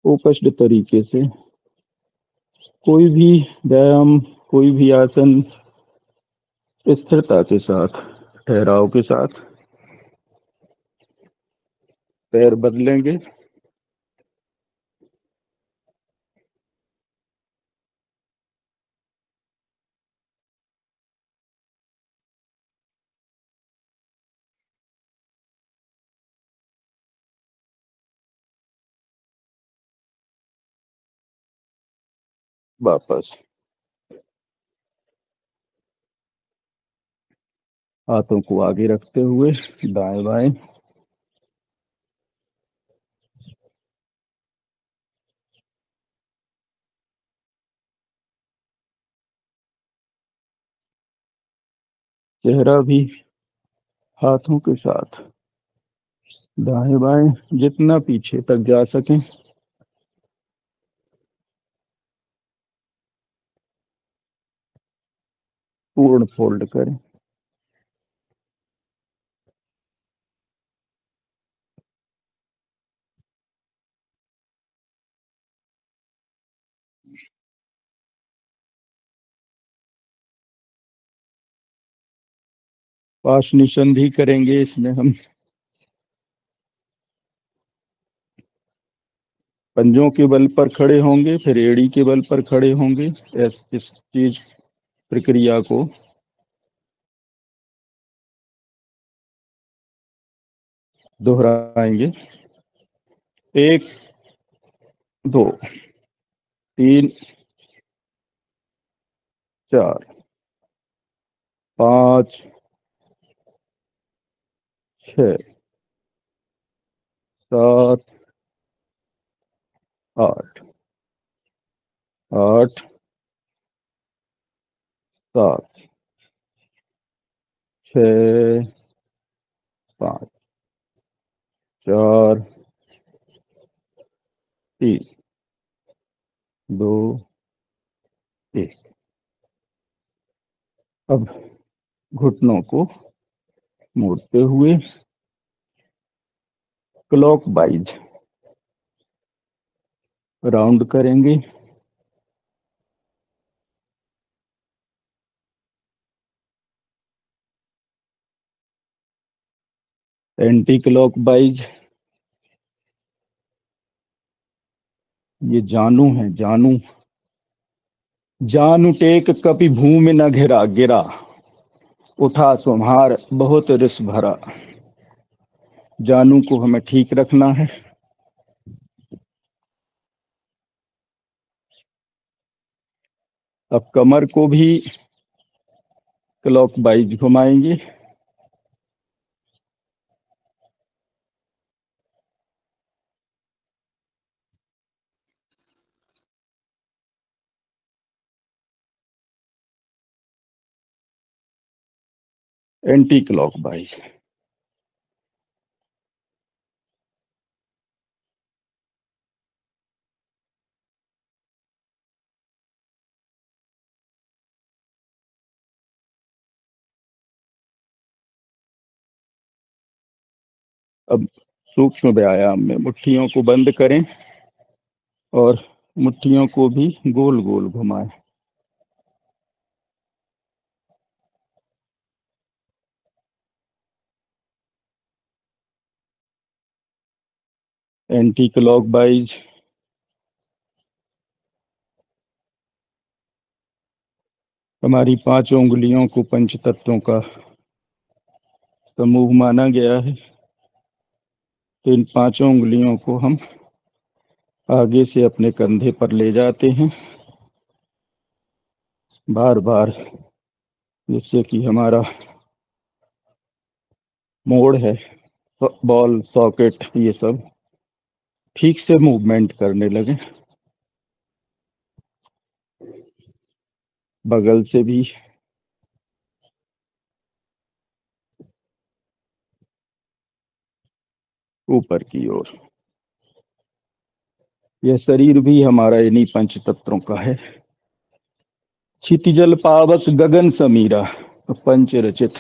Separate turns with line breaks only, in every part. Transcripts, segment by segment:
Focused तरीके से कोई भी व्यायाम, कोई भी आसन स्थिरता के साथ, ठहराव के साथ पैर बदलेंगे। वापस हाथों को आगे रखते हुए दाएं बाएं चेहरा भी हाथों के साथ दाएं बाएं जितना पीछे तक जा सकें। पूर्ण फोल्ड करें। पाशनी संधि करेंगे। इसमें हम पंजों के बल पर खड़े होंगे, फिर एड़ी के बल पर खड़े होंगे। इस चीज प्रक्रिया को दोहराएंगे। 1 2 3 4 5 6 7 8 8 7 6 5 4 3 2 1। अब घुटनों को मोड़ते हुए क्लॉक वाइज राउंड करेंगे। Anti clock wise. ये जानू है, जानू। जानू टेक कपि भूमि न घिरा गिरा, उठा सुम्हार बहुत रिस भरा। जानू को हमें ठीक रखना है। अब कमर को भी क्लॉक वाइज घुमाएंगे। Anti clock wise. अब सूक्ष्म व्यायाम में मुट्ठियों को बंद करें और मुट्ठियों को भी गोल गोल घुमाएं। Anti clock wise. हमारी 5 उंगलियों को पंच तत्वों का समूह माना गया है। तो इन 5 उंगलियों को हम आगे से अपने कंधे पर ले जाते हैं बार बार, जिससे कि हमारा मोड़ है, बॉल सॉकेट, ये सब ठीक से मूवमेंट करने लगे। बगल से भी ऊपर की ओर। यह शरीर भी हमारा इन्हीं पंच तत्वों का है। क्षितिजल पावक गगन समीरा, पंच रचित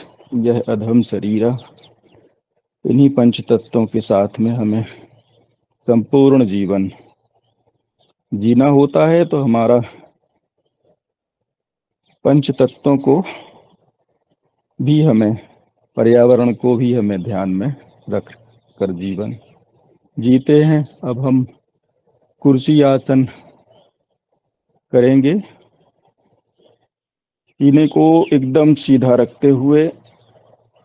यह अधम शरीरा। इन्हीं पंच तत्वों के साथ में हमें संपूर्ण जीवन जीना होता है तो हमारा पंच तत्वों को भी हमें, पर्यावरण को भी हमें ध्यान में रख कर जीवन जीते हैं। अब हम कुर्सी आसन करेंगे। सीने को एकदम सीधा रखते हुए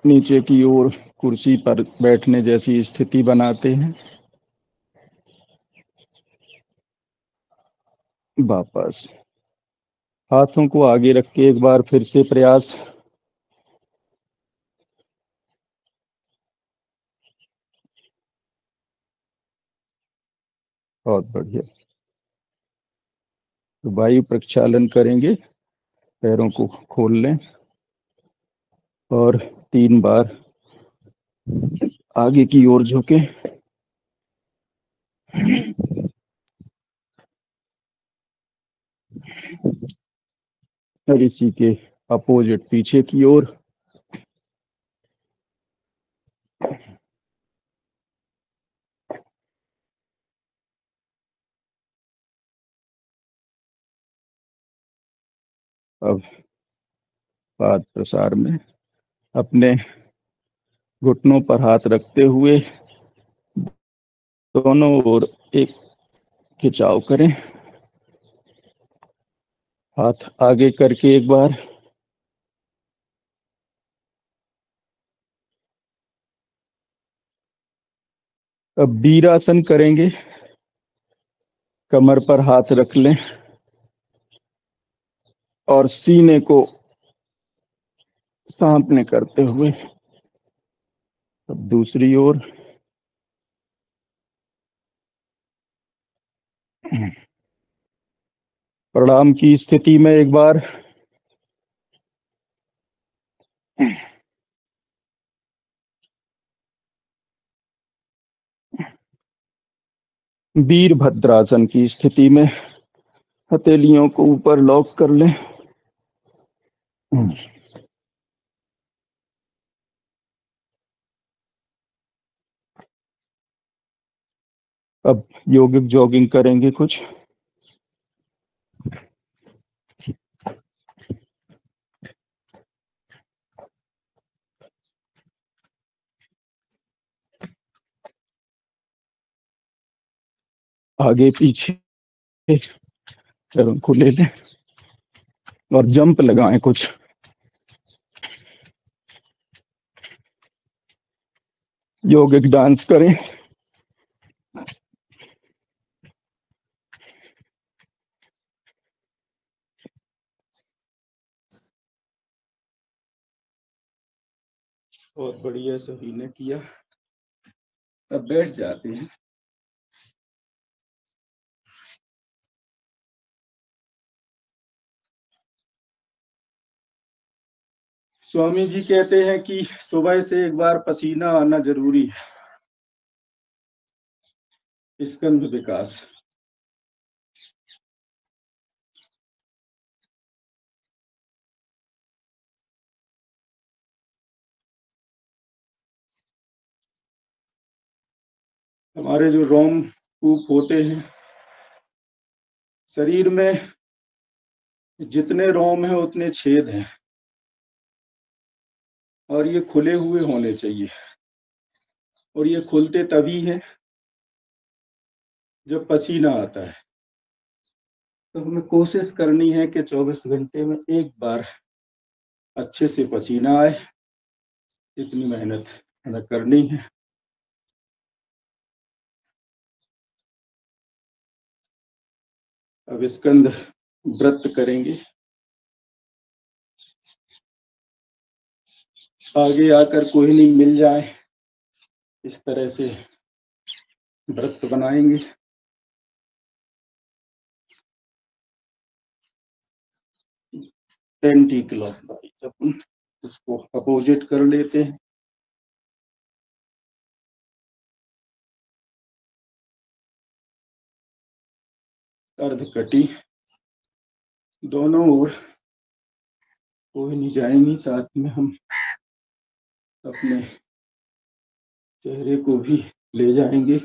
नीचे की ओर कुर्सी पर बैठने जैसी स्थिति बनाते हैं। वापस हाथों को आगे रख के एक बार फिर से प्रयास। बहुत बढ़िया। तो वायु प्रक्षालन करेंगे। पैरों को खोल लें और 3 बार आगे की ओर झुके और इसी के अपोजिट पीछे की ओर। अब पाद प्रसार में अपने घुटनों पर हाथ रखते हुए दोनों ओर एक खिंचाव करें। हाथ आगे करके एक बार। अब वीरासन करेंगे। कमर पर हाथ रख लें और सीने को सांपने करते हुए अब दूसरी ओर। प्रणाम की स्थिति में एक बार वीरभद्रासन की स्थिति में हथेलियों को ऊपर लॉक कर लें। अब योगिक जॉगिंग करेंगे कुछ। आगे पीछे पैरों को ले लें और जंप लगाएं कुछ। योगिक डांस करें। बहुत बढ़िया, सही ने किया। अब बैठ जाते हैं। स्वामी जी कहते हैं कि सुबह से एक बार पसीना आना जरूरी है, स्कंद विकास। हमारे जो रोम कूप होते हैं शरीर में, जितने रोम हैं उतने छेद हैं और ये खुले हुए होने चाहिए। और ये खुलते तभी है जब पसीना आता है। तो हमें कोशिश करनी है कि 24 घंटे में एक बार अच्छे से पसीना आए। इतनी मेहनत हमें करनी है। अब स्कंद व्रत करेंगे। आगे आकर कोई नहीं मिल जाए, इस तरह से व्रत बनाएंगे। एंटी क्लॉकवाइज अपन उसको अपोजिट कर लेते हैं। अर्धकटी दोनों ओर कोई नहीं जाएंगी। साथ में हम अपने चेहरे को भी ले जाएंगे।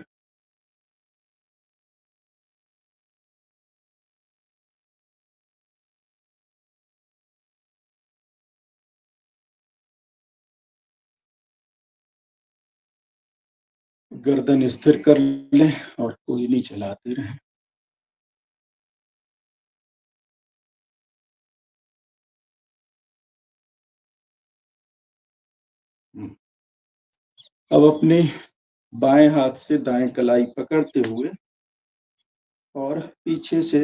गर्दन स्थिर कर लें और कोई नहीं चलाते रहें। अब अपने बाएं हाथ से दाएं कलाई पकड़ते हुए और पीछे से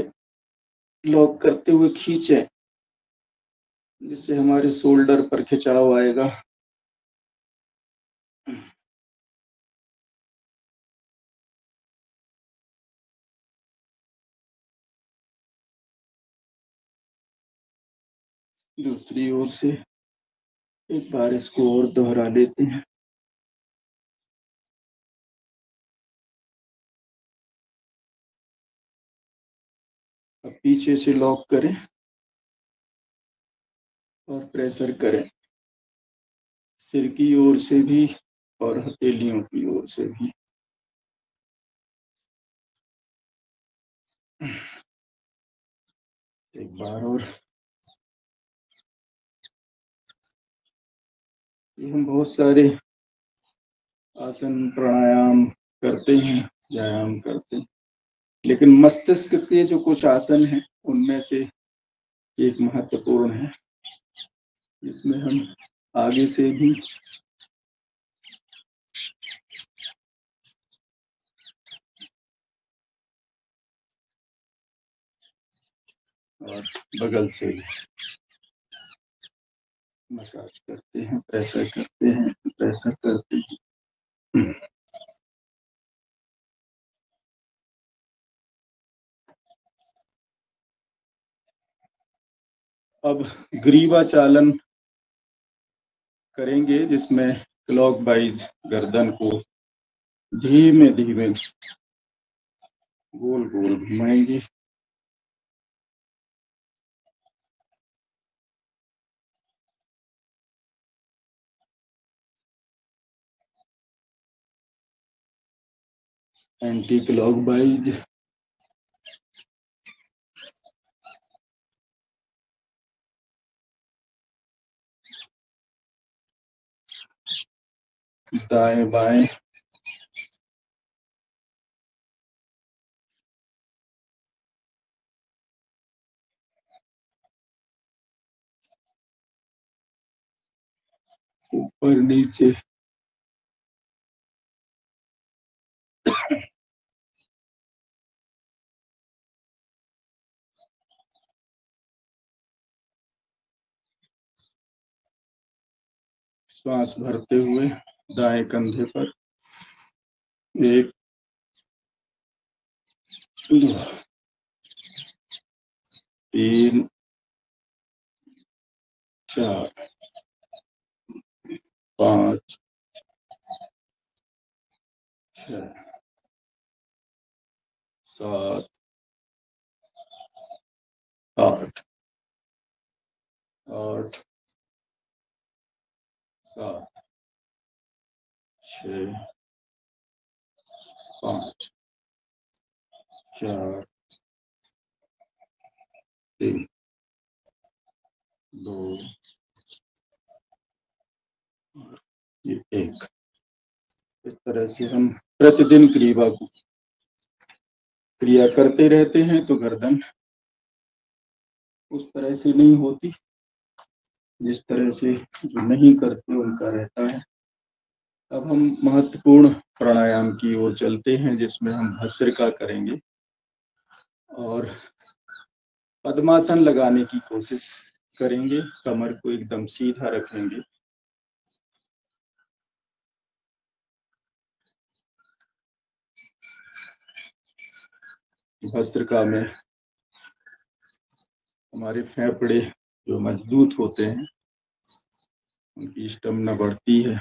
लॉक करते हुए खींचें, जिससे हमारे शोल्डर पर खिंचाव आएगा। दूसरी ओर से एक बार इसको और दोहरा लेते हैं। अब पीछे से लॉक करें और प्रेशर करें, सिर की ओर से भी और हथेलियों की ओर से भी। एक बार और। ये हम बहुत सारे आसन प्राणायाम करते हैं, व्यायाम करते हैं, लेकिन मस्तिष्क के जो कुछ आसन हैं उनमें से एक महत्वपूर्ण है, जिसमें हम आगे से भी और बगल से भी मसाज करते हैं, प्रेशर करते हैं, प्रेशर करते हैं। अब ग्रीवा चालन करेंगे, जिसमें क्लॉकवाइज गर्दन को धीमे धीमे गोल गोल घुमाएंगे। Anti clockwise. दाएं बाएं। ऊपर नीचे। श्वास भरते हुए दाएं कंधे पर। 1 2 3 4 5 6 7 8 8 7 6 5 4 3 2 ये 1। इस तरह से हम प्रतिदिन क्रिया करते रहते हैं तो गर्दन उस तरह से नहीं होती जिस तरह से जो नहीं करते उनका रहता है। अब हम महत्वपूर्ण प्राणायाम की ओर चलते हैं, जिसमें हम भस्त्रिका करेंगे और पद्मासन लगाने की कोशिश करेंगे। कमर को एकदम सीधा रखेंगे। भस्त्रिका में हमारे फेफड़े जो मजबूत होते हैं, उनकी स्टेमिना बढ़ती है।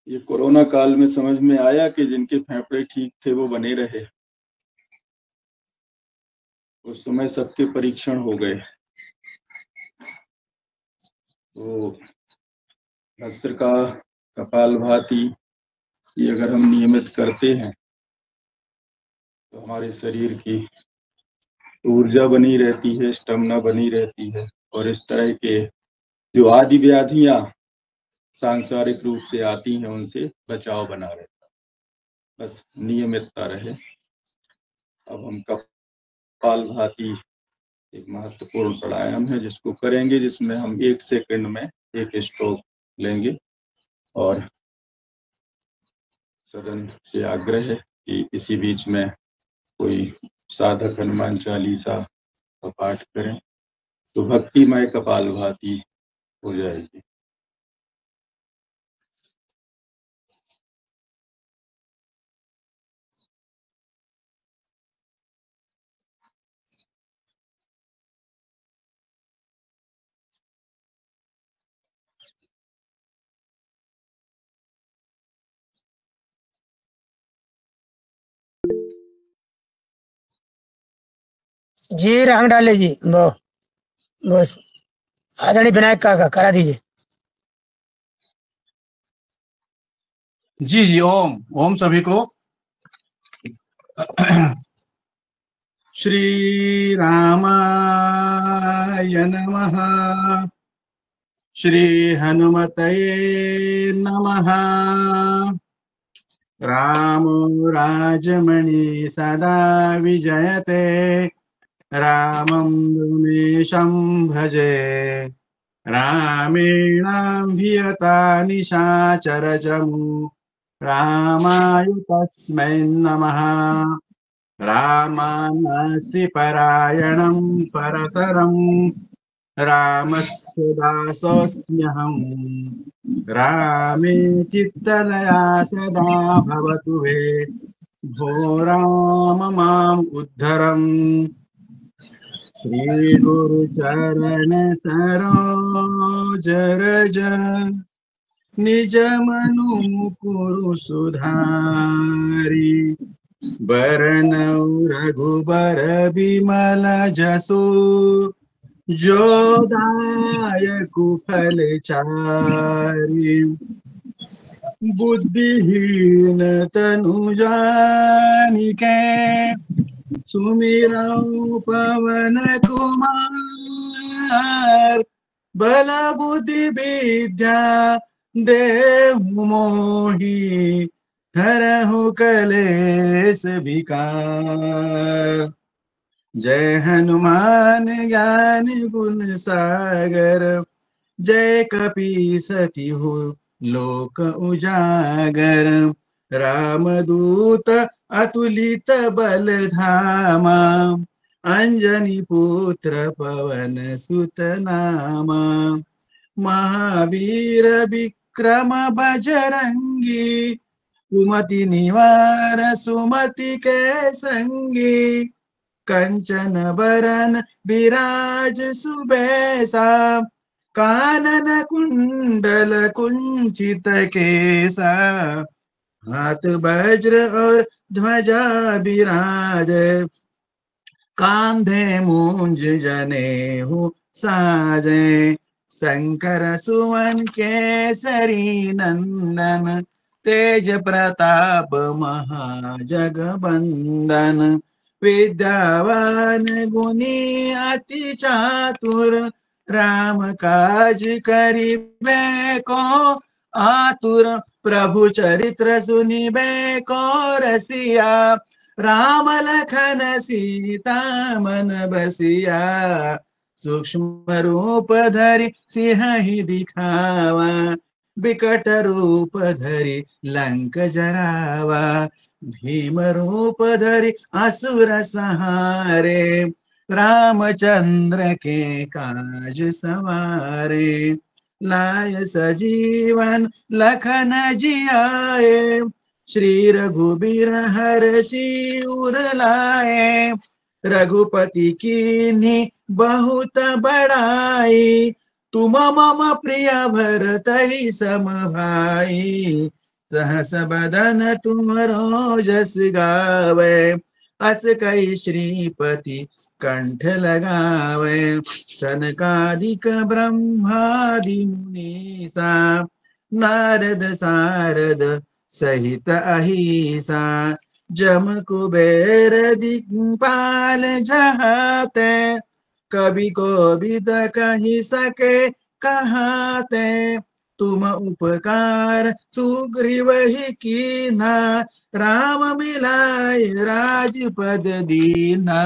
ये कोरोना काल में समझ में आया कि जिनके फेफड़े ठीक थे वो बने रहे। उस समय सबके परीक्षण हो गए। तो भस्त्रिका, कपालभाति ये अगर हम नियमित करते हैं तो हमारे शरीर की ऊर्जा बनी रहती है, स्टेमिना बनी रहती है, और इस तरह के जो आदि व्याधियां सांसारिक रूप से आती हैं उनसे बचाव बना रहता है। बस नियमितता रहे। अब हम कपालभाति एक महत्वपूर्ण प्राणायाम है जिसको करेंगे, जिसमें हम 1 सेकंड में एक स्ट्रोक लेंगे। और सदन से आग्रह है कि इसी बीच में कोई साधक हनुमान चालीसा का पाठ करें तो भक्तिमय कपालभाति हो जाएगी।
जी रंग डाले जी, वो आदरणीय विनायक काका करा दीजिए।
जी जी, ओम ओम सभी को। श्री रामाय नमः। श्री हनुमतये नमः। रामो राजमणि सदा विजयते, रामं रमेशं भजे, रामेणाभियता निशाचरजमु, रामाय तस्मै नमः। रामानास्ति परायणं परतरं, रामस्य दासोऽस्म्यहम्, रामे चित्तलया सदा भवतु मे, भो राम माम् उद्धरम्। श्री गुरु चरण सरोज रज, निज मनु कुरु सुधारी, बरनौ रघुबर बिमल जसु, जो दायकु फल चारि, बुद्धिहीन तनु जानिके, सुमिरौ पवन कुमार, बल बुद्धि विद्या देहु मोहि, हरहु कलेस विकार। जय हनुमान ज्ञान गुण सागर, जय कपीसतिहु लोक उजागर, रामदूत अतुलित बल धामा, अंजनी पुत्र पवन सुत नामा, महावीर विक्रम बजरंगी, कुमति निवार सुमति के संगी, कंचन बरन विराज सुबेसा, कानन कुंडल कुंचित केसा, हाथ वज्र और ध्वजा विराज, कांधे मूंज जनेऊ साजे, शंकर सुवन केसरी नंदन, तेज प्रताप महाजगबंदन, विद्यावान गुणी अति चातुर, राम काज करिबे को आतुर, प्रभु चरित्र सुनिबे को रसिया, राम लखन सीता मन बसिया, सूक्ष्म रूप धरि सिंहि दिखावा, बिकट रूप धरि लंक जरावा, भीम रूप धरि असुर संहारे, रामचंद्र के काज सवारे, लाय सजीवन लखन जियाए, श्री रघुबीर हरषि उर लाए, रघुपति कीन्ही बहुत बड़ाई, तुम मम प्रिय भरतहि सम भाई, सहस बदन तुमरो जस गावे, अस कई श्रीपति कंठ लगावे। सनकादिक ब्रह्मादि मुनीसा, नारद सारद सहित अहिसा, जम कुबेर दिक्पाल जहाते, कवि को विद कहि सके कहाते। तुम उपकार सुग्रीव ही कीना, राम मिलाए राजपद दीना।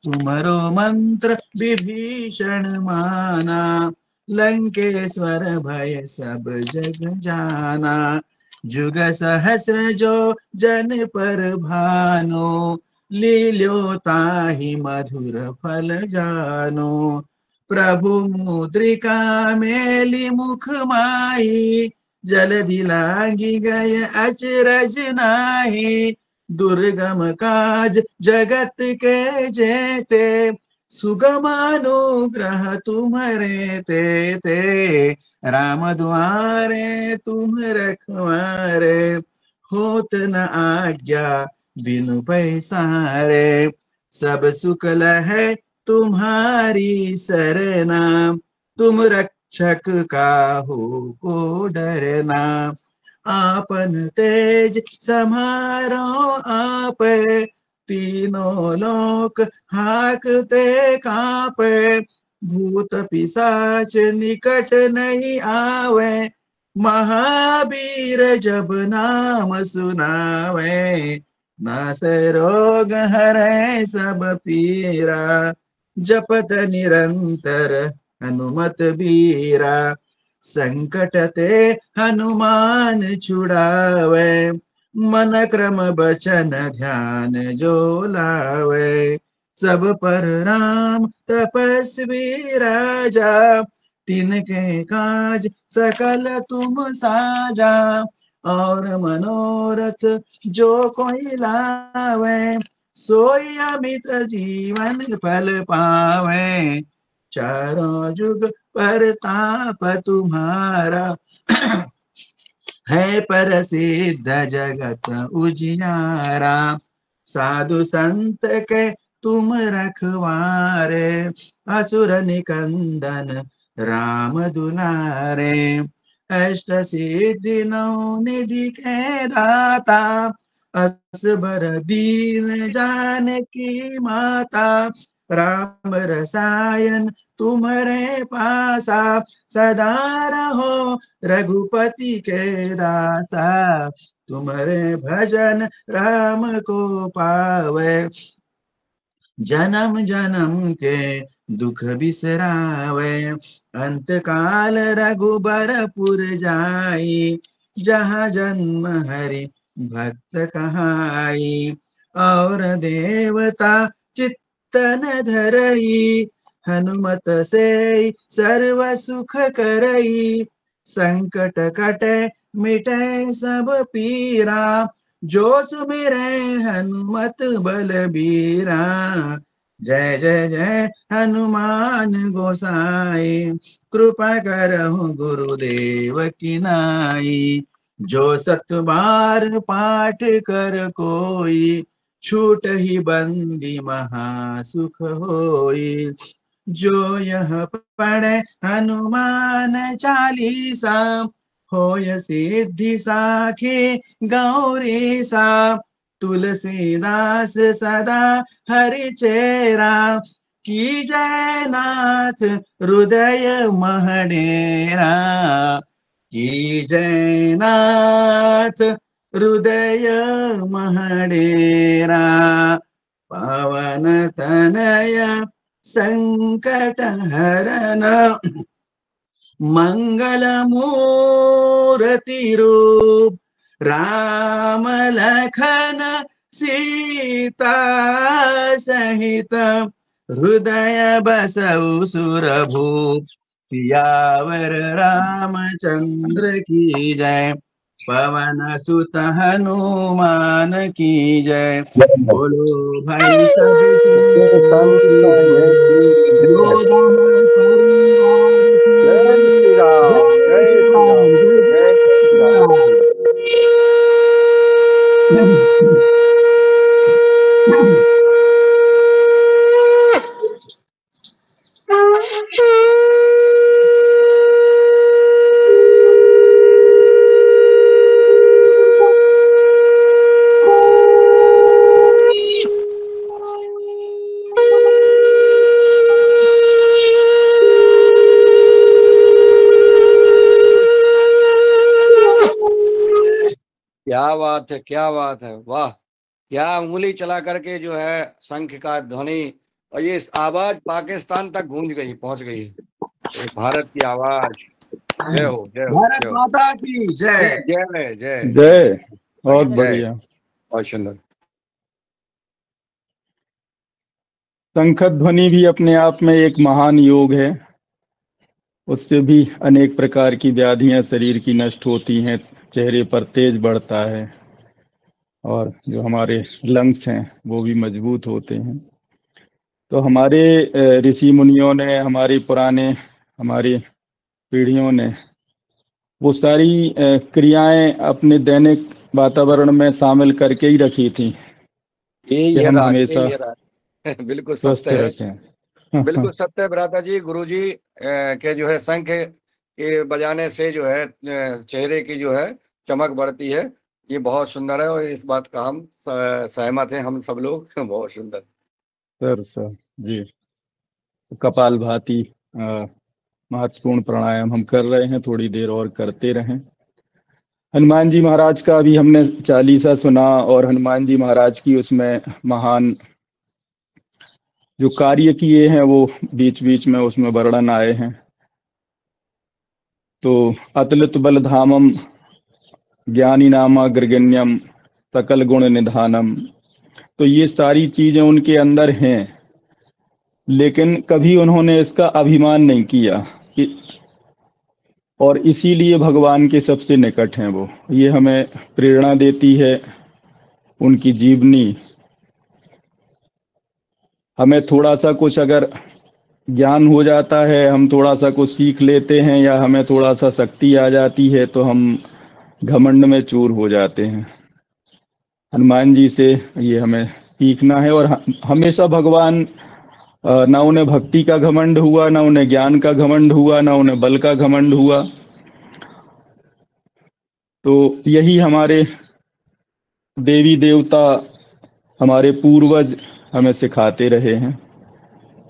तुमरो मंत्र विभीषण माना, लंकेश्वर भय सब जग जाना। जुग सहस्र जो जन पर भानो, लील्यो ताहि मधुर फल जानो। प्रभु मुद्रिका मेली मुख माही, जलधि लांगी गए अचरज नाही। दुर्गम काज जगत के जेते, सुगमानुग्रह तुम्हरे ते। राम द्वारे तुम रखवारे, होत न आज्ञा बिनु पैसारे। सब सुख लहै तुम्हारी सरना, तुम रक्षक काहू को डरना। आपन तेज समारो आपे, तीनों लोक हाकते कापे। भूत पिशाच निकट नहीं आवे, महावीर जब नाम सुनावे। नासै रोग हरै सब पीरा, जपत निरंतर हनुमत बीरा। संकट ते हनुमान छुड़ावे, मन क्रम बचन ध्यान जो लावे। सब पर राम तपस्वी राजा, तिनके काज सकल तुम साजा। और मनोरथ जो कोई लावे, सोई अमित जीवन फल पावे। चारों जुग परताप तुम्हारा, है प्रसिद्ध जगत उजियारा। साधु संत के तुम रखवारे, असुर निकंदन राम दुलारे। अष्ट सिद्धि नौ निधि के दाता, असबर दीन जानकी माता। राम रसायन तुम्हारे पासा, सदा रहो रघुपति के दासा। तुम्हारे भजन राम को पावे, जन्म जन्म के दुख बिसरावे। अंत काल रघुबरपुर जाई, जहाँ जन्म हरि भक्त कहाई। और देवता चित्तन धरई, हनुमत से सर्व सुख करई। संकट कटे मिटे सब पीरा, जो सुमिरै हनुमत बलबीरा। जय जय जय हनुमान गोसाई, कृपा करहु गुरुदेव की नाई। जो सत बार पाठ कर कोई, छूट ही बंदी महा सुख होई। जो यह पढ़े हनुमान चालीसा, होय सिद्धि साखी गौरी सा। तुलसीदास सदा हरि चेरा, की जय नाथ हृदय महडेरा। की जय नाथ हृदय महडेरा। पवन तनय संकट हरन, मंगल मूर्ति रूप। राम लखन सीता सहित, हृदय बसउ सुरभूप। सियावर रामचंद्र की जय, पवन सुत हनुमान की जय। बोलो भाई सब
जय श्री राम, जय श्री राम, जय श्री राम।
क्या बात है, क्या बात है, वाह। क्या उंगली चला करके जो है शंख का ध्वनि, और ये आवाज पाकिस्तान तक गूंज गई, पहुंच गई। ये भारत की आवाज। जय हो, जय हो,
भारत
जय हो।
माता की जय।
जय जय
जय।
जय।
बहुत
जय।
बढ़िया।
बहुत सुंदर।
शंख ध्वनि भी अपने आप में एक महान योग है। उससे भी अनेक प्रकार की व्याधियां शरीर की नष्ट होती हैं, चेहरे पर तेज बढ़ता है, और जो हमारे लंग्स हैं वो भी मजबूत होते हैं। तो हमारे ऋषि मुनियों ने, हमारे पुराने, हमारी पीढ़ियों ने वो सारी क्रियाएं अपने दैनिक वातावरण में शामिल करके ही रखी थी कि
ये
हम
राज,
हमेशा
ये राज। बिल्कुल
स्वस्थ
सत्य है।
रखें।
बिल्कुल सत्य है भ्राता जी, गुरु जी के जो है शंख के बजाने से जो है चेहरे की जो है चमक बढ़ती है। ये बहुत सुंदर है, और इस बात का हम सहमत हैं, हम सब लोग। बहुत सुंदर।
सर जी, कपाल भाती महत्वपूर्ण प्राणायाम हम कर रहे हैं, थोड़ी देर और करते रहें। हनुमान जी महाराज का भी हमने चालीसा सुना, और हनुमान जी महाराज की उसमें महान जो कार्य किए हैं वो बीच बीच में उसमें वर्णन आए हैं। तो अतुलित बल धामम, ज्ञानी नामाग्रगण्यम, सकल गुण निधानम, तो ये सारी चीजें उनके अंदर हैं, लेकिन कभी उन्होंने इसका अभिमान नहीं किया कि, और इसीलिए भगवान के सबसे निकट हैं वो। ये हमें प्रेरणा देती है उनकी जीवनी। हमें थोड़ा सा कुछ अगर ज्ञान हो जाता है, हम थोड़ा सा कुछ सीख लेते हैं, या हमें थोड़ा सा शक्ति आ जाती है, तो हम घमंड में चूर हो जाते हैं। हनुमान जी से ये हमें सीखना है। और हमेशा भगवान, ना उन्हें भक्ति का घमंड हुआ, ना उन्हें ज्ञान का घमंड हुआ, ना उन्हें बल का घमंड हुआ। तो यही हमारे देवी देवता, हमारे पूर्वज हमें सिखाते रहे हैं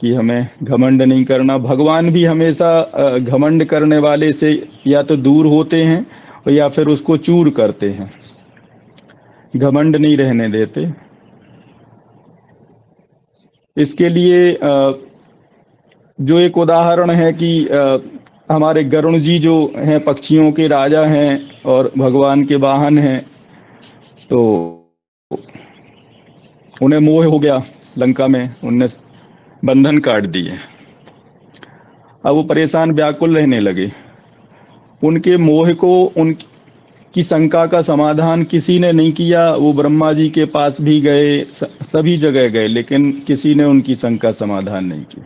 कि हमें घमंड नहीं करना। भगवान भी हमेशा घमंड करने वाले से या तो दूर होते हैं, या फिर उसको चूर करते हैं, घमंड नहीं रहने देते। इसके लिए जो एक उदाहरण है कि हमारे गरुण जी जो हैं, पक्षियों के राजा हैं और भगवान के वाहन हैं, तो उन्हें मोह हो गया लंका में, उनने बंधन काट दिए। अब वो परेशान व्याकुल रहने लगे। उनके मोह को, उनकी शंका का समाधान किसी ने नहीं किया। वो ब्रह्मा जी के पास भी गए, सभी जगह गए, लेकिन किसी ने उनकी शंका समाधान नहीं की।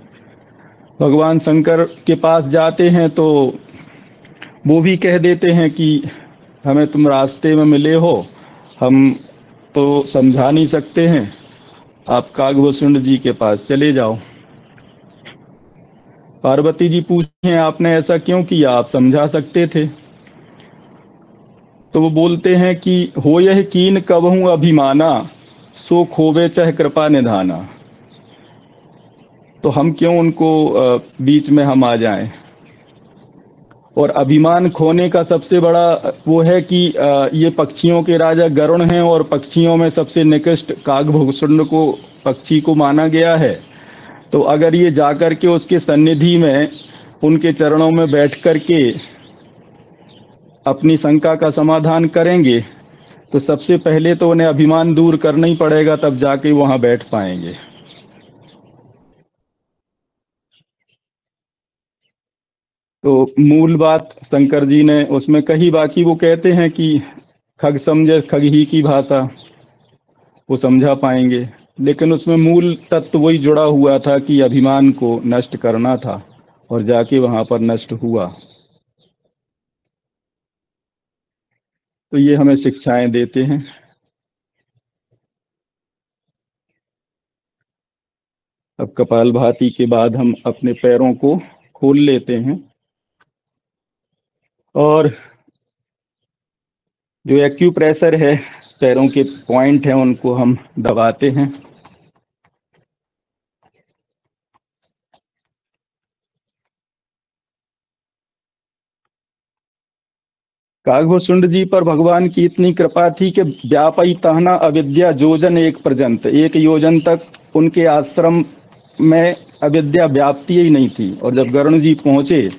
भगवान शंकर के पास जाते हैं तो वो भी कह देते हैं कि हमें तुम रास्ते में मिले हो, हम तो समझा नहीं सकते हैं, आप कागभूषण जी के पास चले जाओ। पार्वती जी पूछे, आपने ऐसा क्यों किया, आप समझा सकते थे। तो वो बोलते हैं कि हो यह कीन कबहू अभिमाना, सो खोवे चह कृपा निधाना। तो हम क्यों उनको बीच में हम आ जाएं। और अभिमान खोने का सबसे बड़ा वो है कि ये पक्षियों के राजा गरुण हैं, और पक्षियों में सबसे निकृष्ट कागभूषण को, पक्षी को माना गया है। तो अगर ये जाकर के उसके सन्निधि में, उनके चरणों में बैठ कर के अपनी शंका का समाधान करेंगे, तो सबसे पहले तो उन्हें अभिमान दूर करना ही पड़ेगा, तब जाके वहां बैठ पाएंगे। तो मूल बात शंकर जी ने उसमें कही। बाकी वो कहते हैं कि खग समझे खग ही की भाषा, वो समझा पाएंगे, लेकिन उसमें मूल तत्व वही जुड़ा हुआ था कि अभिमान को नष्ट करना था, और जाके वहां पर नष्ट हुआ। तो ये हमें शिक्षाएं देते हैं। अब कपालभाति के बाद हम अपने पैरों को खोल लेते हैं, और जो एक्यूप्रेशर है, पैरों के पॉइंट हैं, उनको हम दबाते हैं। कागभूषुंड जी पर भगवान की इतनी कृपा थी कि व्यापी तहना अविद्या योजन एक पर्यंत, 1 योजन तक उनके आश्रम में अविद्या व्याप्ति ही नहीं थी। और जब गरुण जी पहुंचे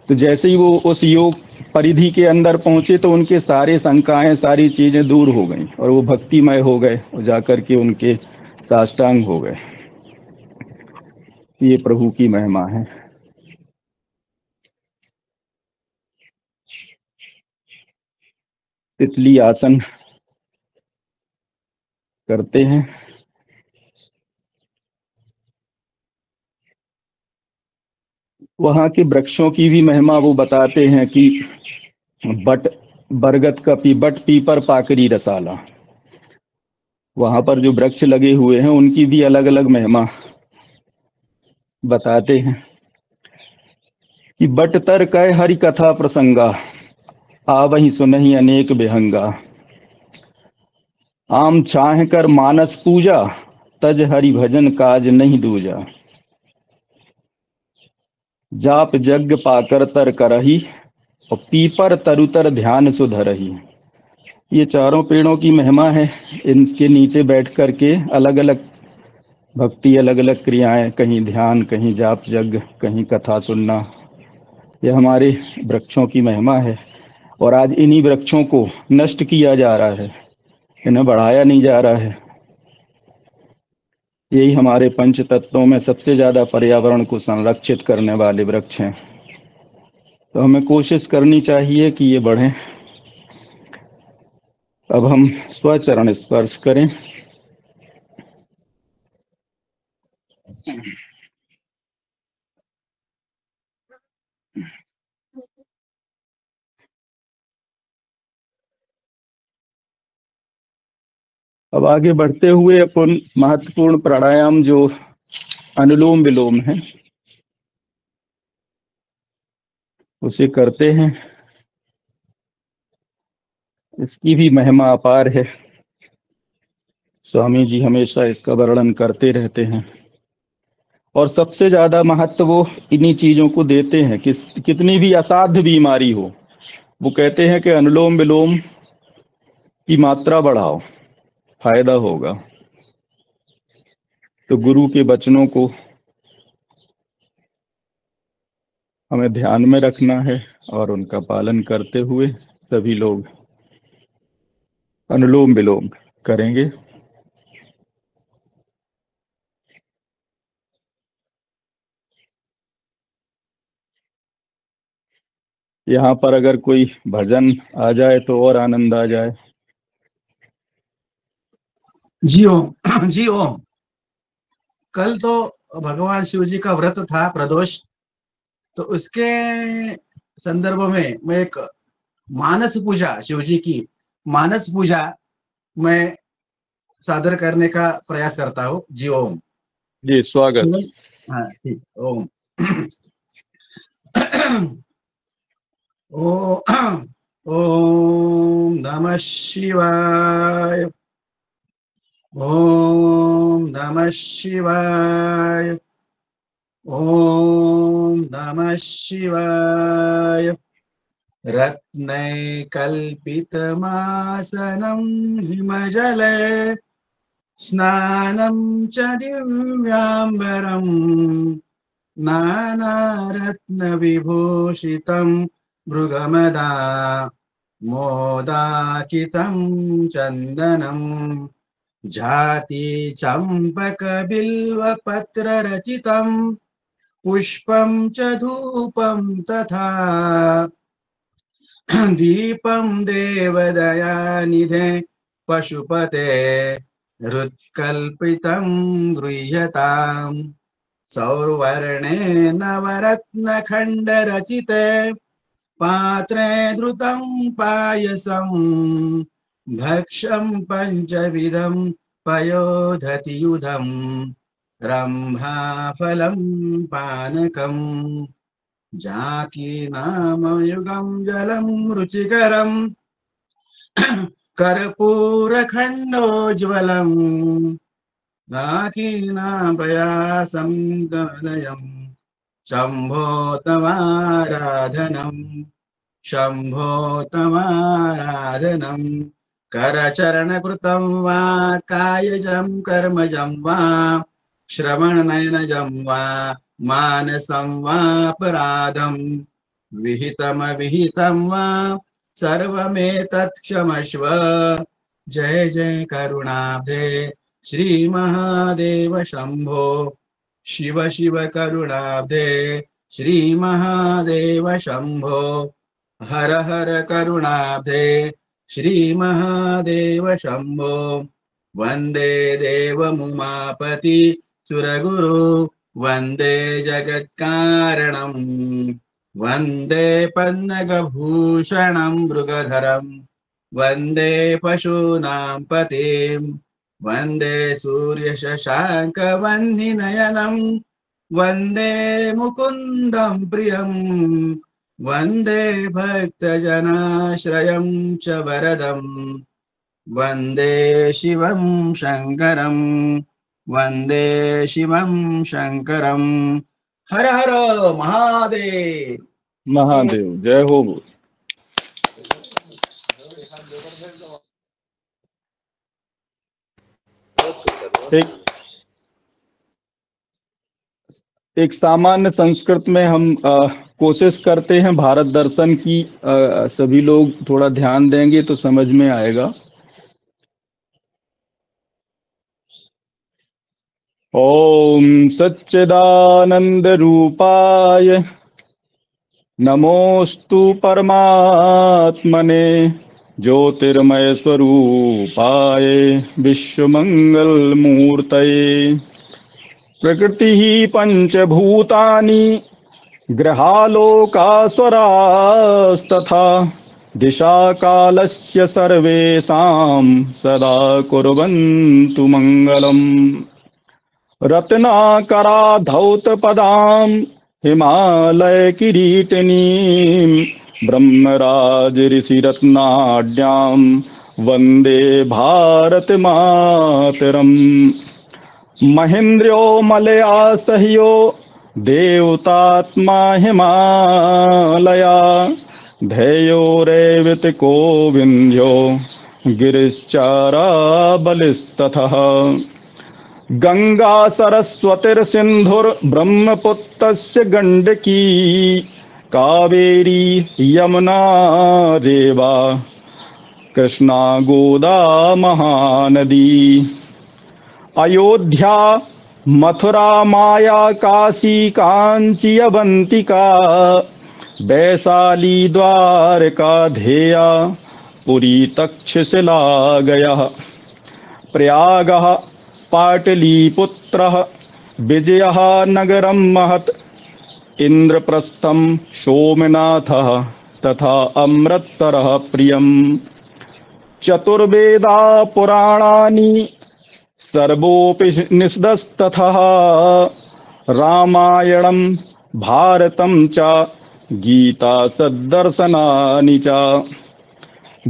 तो जैसे ही वो उस योग परिधि के अंदर पहुंचे तो उनके सारे शंकाएं, सारी चीजें दूर हो गईं और वो भक्तिमय हो गए और जाकर के उनके साष्टांग हो गए। ये प्रभु की महिमा है। तितली आसन करते हैं। वहां के वृक्षों की भी महिमा वो बताते हैं कि बट बरगद का बट पीपर पाकरी रसाला, वहां पर जो वृक्ष लगे हुए हैं उनकी भी अलग अलग महिमा बताते हैं कि बट तर कह हरि कथा प्रसंगा, आवही सुनहि अनेक विहंगा। आम छाह कर मानस पूजा, तज हरि भजन काज नहीं दूजा। जाप जग पाकर तर करही, और पीपर तरुतर ध्यान सुधरही। ये चारों पेड़ों की महिमा है। इनके नीचे बैठ करके अलग अलग भक्ति, अलग अलग क्रियाएं, कहीं ध्यान, कहीं जाप जग, कहीं कथा सुनना, ये हमारे वृक्षों की महिमा है। और आज इन्हीं वृक्षों को नष्ट किया जा रहा है, इन्हें बढ़ाया नहीं जा रहा है। यही हमारे पंच तत्वों में सबसे ज्यादा पर्यावरण को संरक्षित करने वाले वृक्ष हैं। तो हमें कोशिश करनी चाहिए कि ये बढ़ें। अब हम स्वचरण स्पर्श करें। अब आगे बढ़ते हुए अपन महत्वपूर्ण प्राणायाम जो अनुलोम विलोम है उसे करते हैं। इसकी भी महिमा अपार है। स्वामी जी हमेशा इसका वर्णन करते रहते हैं और सबसे ज्यादा महत्व वो इन्हीं चीजों को देते हैं कि कितनी भी असाध्य बीमारी हो, वो कहते हैं कि अनुलोम विलोम की मात्रा बढ़ाओ, फायदा होगा। तो गुरु के वचनों को हमें ध्यान में रखना है और उनका पालन करते हुए सभी लोग अनुलोम विलोम करेंगे। यहाँ पर अगर कोई भजन आ जाए तो और आनंद आ जाए।
जी ओम। जी ओम। कल तो भगवान शिव जी का व्रत था प्रदोष, तो उसके संदर्भ में मैं एक मानस पूजा, शिव जी की मानस पूजा मैं सादर करने का प्रयास करता हूँ। जी ओम।
जी स्वागत।
हाँ ठीक, ओम। ओम नमः शिवाय। ओम नमः शिवाय। ओम नमः शिवाय। रत्नैकल्पितमासनं हिमजले स्नानं च दिव्याम्बरं नानारत्नविभूषितं मृगमदा मोदाकितं चन्दनं जाति चम्पकबिल्वपत्ररचितं पुष्पं च धूपं तथा दीपं देवदयानिधे पशुपते हृत्कल्पितं गृह्यताम् सौवर्णे नवरत्नखण्डरचिते पात्रे धृतं पायसं भक्ष्यं पञ्चविधं पयोधतियुधं रम्भाफलं पानकम् जाकीनामयुगं जलं रुचिकरं कर्पूरखण्डोज्ज्वलम् जाकीनां प्रयासं गमनयं शम्भो तवाराधनम् शम्भो तमाराधनम् करचरणकृतं वा कायजं कर्मजं वा श्रवणनयनजं वा मानसं वापराधं विहितमविहितं वा सर्वमेतत् क्षमस्व। जय जय करुणाब्धे श्री महादेव शंभो। शिव शिव करुणाब्धे श्री महादेव शंभो। हर हर करुणाब्धे श्री महादेव शंभो। वंदे देवमुमापति सुरगुरु वंदे जगत्कारणं वंदे पन्नगभूषणं मृगधरं वंदे पशूनां पतिं वंदे सूर्यशशाङ्कवह्निनयनं वंदे मुकुन्दं प्रियं वंदे भक्तजनाश्रयं च वरदम् वंदे शिवं शंकरं वंदे शिवं शंकरं। हर हर महादेव।
महादेव जय हो। एक सामान्य संस्कृत में हम कोशिश करते हैं भारत दर्शन की, सभी लोग थोड़ा ध्यान देंगे तो समझ में आएगा। ओम सच्चिदानंद रूपाय नमोस्तु परमात्मने ज्योतिर्मय स्वरूपाय विश्वमंगल मूर्तये। प्रकृति ही पंचभूतानि ग्रहालोकास्वरास्तथा दिशा कालस्य सर्वेषां सदा कुर्वन्तु मंगलम्। रत्नाकराधौतपदां हिमालय किरीटिनीं ब्रह्मराज ऋषिरत्नाढ्यां वन्दे भारत मातरम्। महेन्द्रो मलया सह्यो देवतात्मा हिमालया धेयो रेवतिको विन्ध्यो गिरिश्चारा बलिस्ततः। गंगा सरस्वतीर्सिन्धुर्ब्रह्मपुत्रस्य गण्डकी कावेरी यमुना रेवा कृष्णा गोदा महानदी। अयोध्या मथुरा माया काशी कांची अवंतिका वैशाली द्वारका धेया पुरी तक्षशिला गया। प्रयागः पाटलीपुत्रः विजयः नगरं महत् इंद्रप्रस्थं सोमनाथः तथा अमृतसरः प्रियम्। चतुर्वेदा पुराणानि सर्वोपनिषदस्ततः रामायणं भारतं च गीता सद्दर्शनानि च।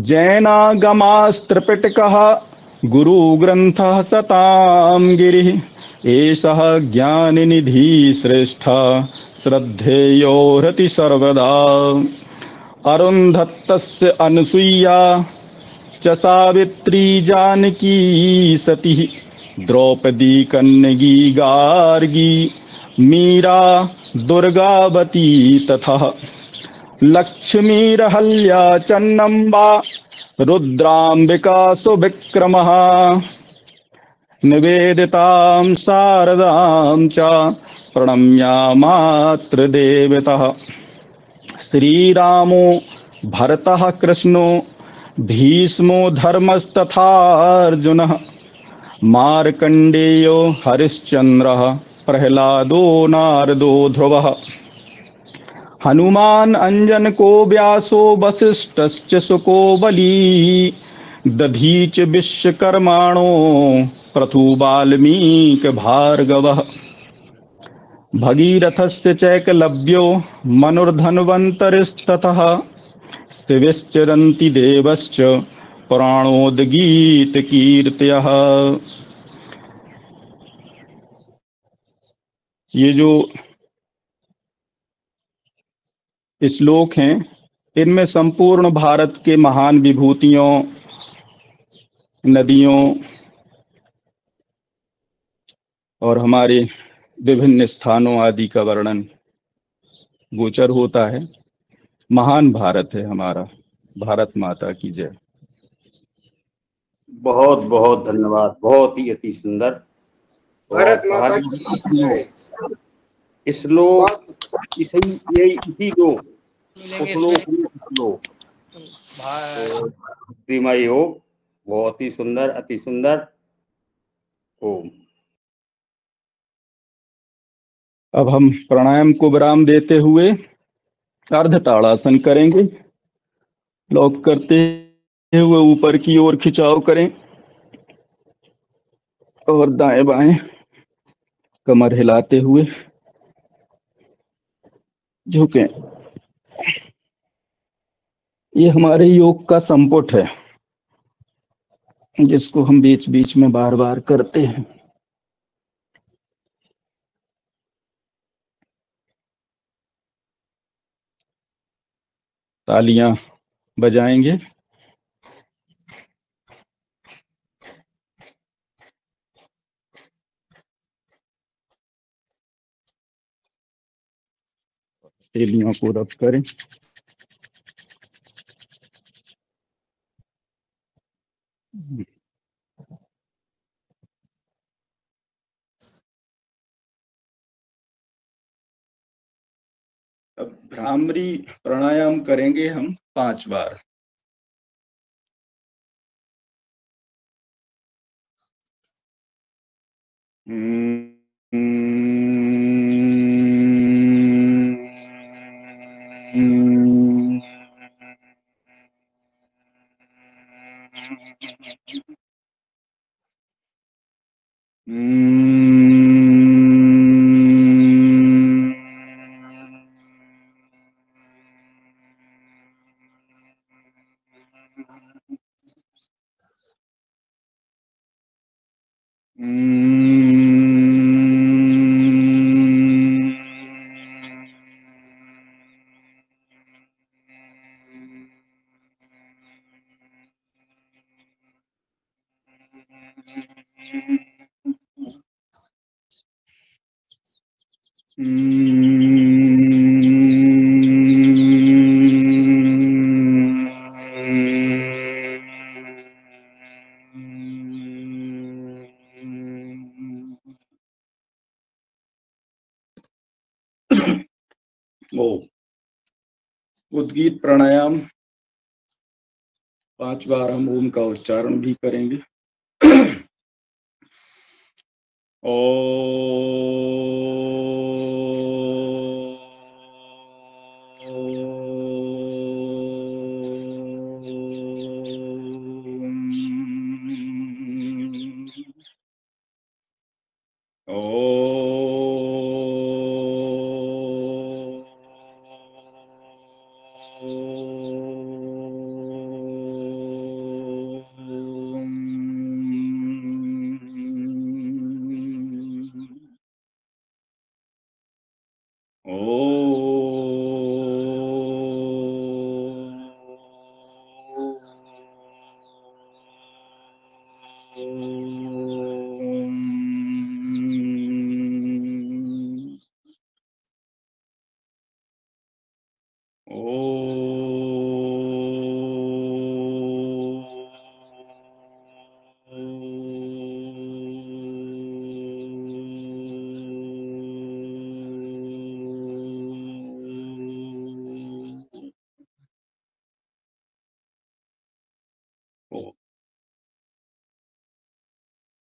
जैनागमास्त्रिपिटकः गुरुग्रन्थः सतां गिरिः एषः ज्ञाननिधिः श्रेष्ठः श्रद्धेयो हृति सर्वदा। अरुन्धत्तस्य अनसूया च सावित्री जानकी सती द्रौपदी कन्यगी गार्गी मीरा दुर्गावती तथा लक्ष्मीरहल्या चन्नम्बा रुद्राम्बिका सुविक्रमः निवेदितां शारदां च प्रणम्यामात्रदेवतः। श्रीरामो भरतः कृष्णो भीष्मो धर्मस्तथार्जुनः मार्कण्डेयो हरिश्चन्द्रः प्रह्लादो नारदो ध्रुवः। हनुमान् अंजनको व्यासो वसिष्ठश्च सुको बली दधीच विश्वकर्माणो पृथु वाल्मीकि भार्गवः। भगीरथस्य चैकलव्यो मनुर्धन्वन्तरिस्ततः शिवश्चरन्ति देवश्च पुराणोद्गीतकीर्तयः। ये जो श्लोक हैं इनमें संपूर्ण भारत के महान विभूतियों, नदियों और हमारे विभिन्न स्थानों आदि का वर्णन गोचर होता है। महान भारत है हमारा। भारत माता की जय।
बहुत बहुत धन्यवाद, बहुत ही अति सुंदर।
भारत माता की जय।
श्लोक इसी लोक श्लोक भक्तिमय योग, बहुत ही सुंदर, अति सुंदर। ओम।
अब हम प्राणायाम को विराम देते हुए अर्ध ताड़ासन करेंगे। लॉक करते हुए ऊपर की ओर खिंचाव करें और दाएं बाएं कमर हिलाते हुए झुकें। ये हमारे योग का संपुट है, जिसको हम बीच बीच में बार बार करते हैं। तालियां बजाएंगे। हथेलियों को रब करें। अब भ्रामरी प्राणायाम करेंगे हम 5 बार। उद्गीत प्राणायाम 5 बार हम ओम का उच्चारण भी करेंगे।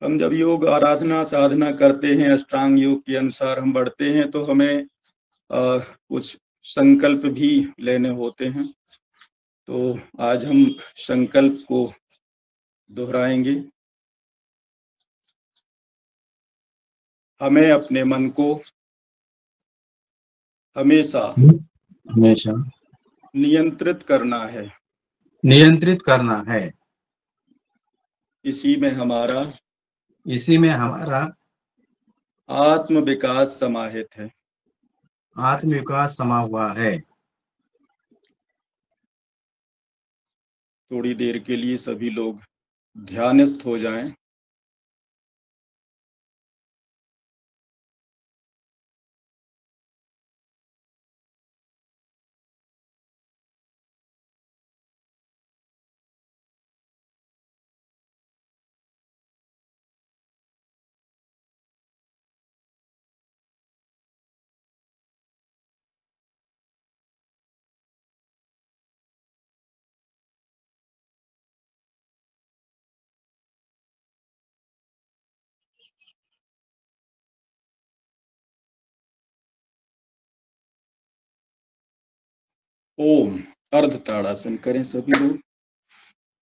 हम जब योग आराधना साधना करते हैं, अष्टांग योग के अनुसार हम बढ़ते हैं, तो हमें कुछ संकल्प भी लेने होते हैं। तो आज हम संकल्प को दोहराएंगे। हमें अपने मन को हमेशा नियंत्रित करना है। इसी में हमारा आत्म विकास समाहित है।
आत्म विकास समा हुआ है।
थोड़ी देर के लिए सभी लोग ध्यानस्थ हो जाएं। ओम अर्ध ताड़ासन करें सभी लोग।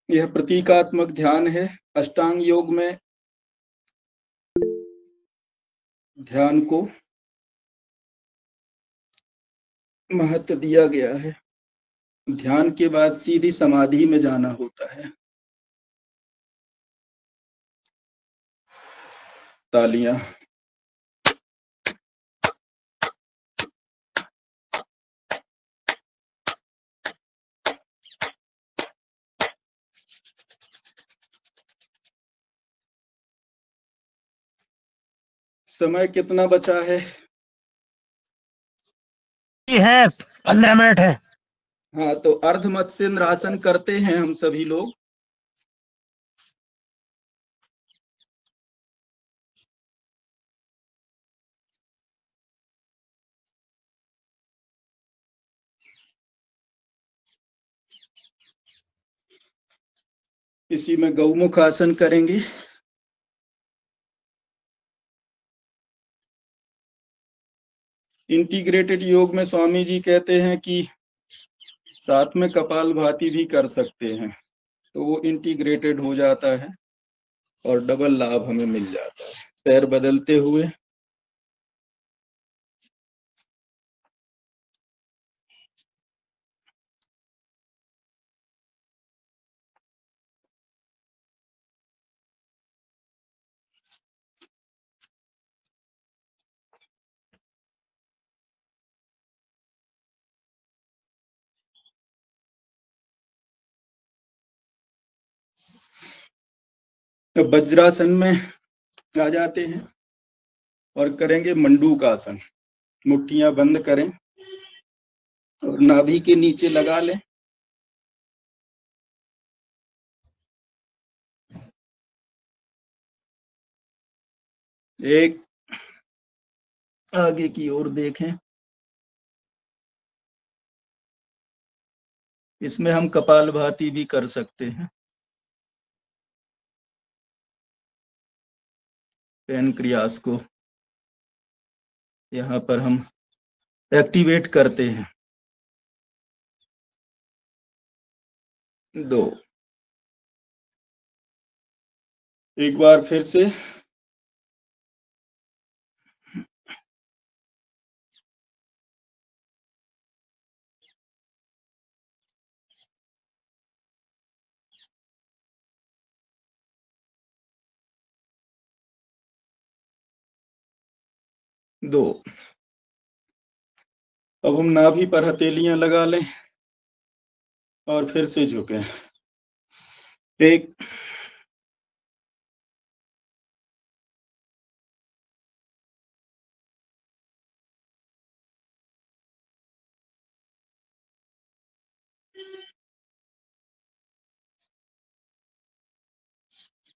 यह प्रतीकात्मक ध्यान है। अष्टांग योग में ध्यान को महत्व दिया गया है। ध्यान के बाद सीधी समाधि में जाना होता है। तालियां। समय कितना बचा है?
है 15 मिनट है।
हाँ, तो अर्ध मत्स्येंद्र आसन करते हैं हम सभी लोग। इसी में गौमुख आसन करेंगे। इंटीग्रेटेड योग में स्वामी जी कहते हैं कि साथ में कपालभाति भी कर सकते हैं, तो वो इंटीग्रेटेड हो जाता है और डबल लाभ हमें मिल जाता है। पैर बदलते हुए तो वज्रासन में आ जाते हैं और करेंगे मंडूक आसन। मुट्ठियां बंद करें और नाभि के नीचे लगा लें। एक आगे की ओर देखें। इसमें हम कपालभाति भी कर सकते हैं। पैनक्रियास को यहाँ पर हम एक्टिवेट करते हैं। 2 एक बार फिर से दो। अब हम नाभि पर हथेलियां लगा लें और फिर से झुकें। 1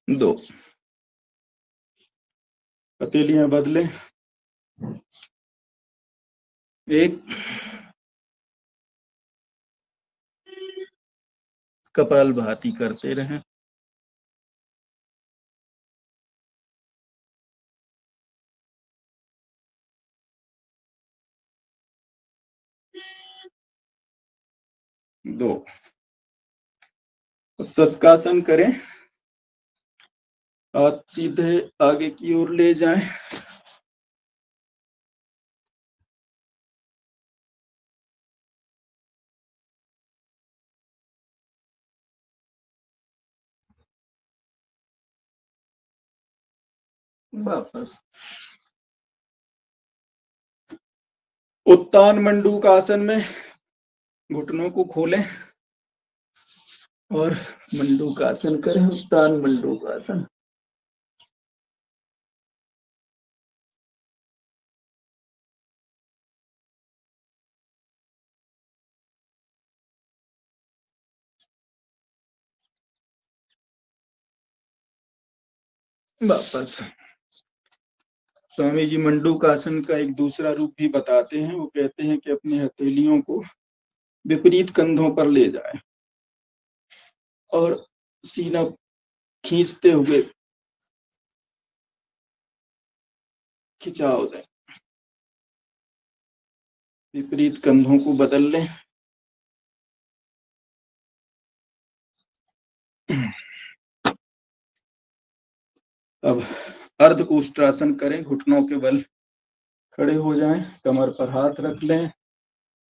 2 हथेलियां बदलें। 1 कपालभाति करते रहें। 2 शस्कासन करें। हाथ सीधे आगे की ओर ले जाएं। वापस उत्तान मंडूक आसन में घुटनों को खोलें और मंडूकासन करें, उत्तान मंडूकासन। वापस स्वामी जी मंडूकासन का एक दूसरा रूप भी बताते हैं। वो कहते हैं कि अपनी हथेलियों को विपरीत कंधों पर ले जाए और सीना खींचते हुए खिंचाव दें, विपरीत कंधों को बदल लें। अब अर्ध उष्ट्रासन करें, घुटनों के बल खड़े हो जाएं, कमर पर हाथ रख लें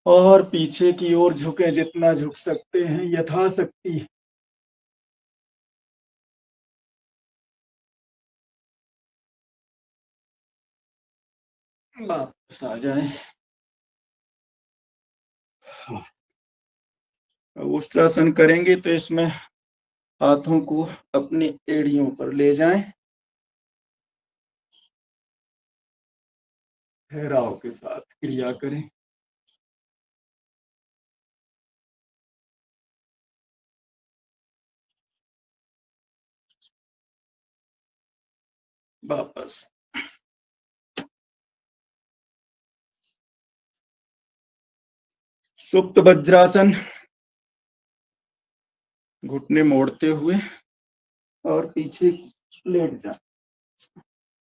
और पीछे की ओर झुकें, जितना झुक सकते हैं यथाशक्ति। वापस आ जाएं। उष्ट्रासन करेंगे तो इसमें हाथों को अपनी एड़ियों पर ले जाएं, ठहराव के साथ क्रिया करें। वापस सुप्त वज्रासन, घुटने मोड़ते हुए और पीछे लेट जाएं।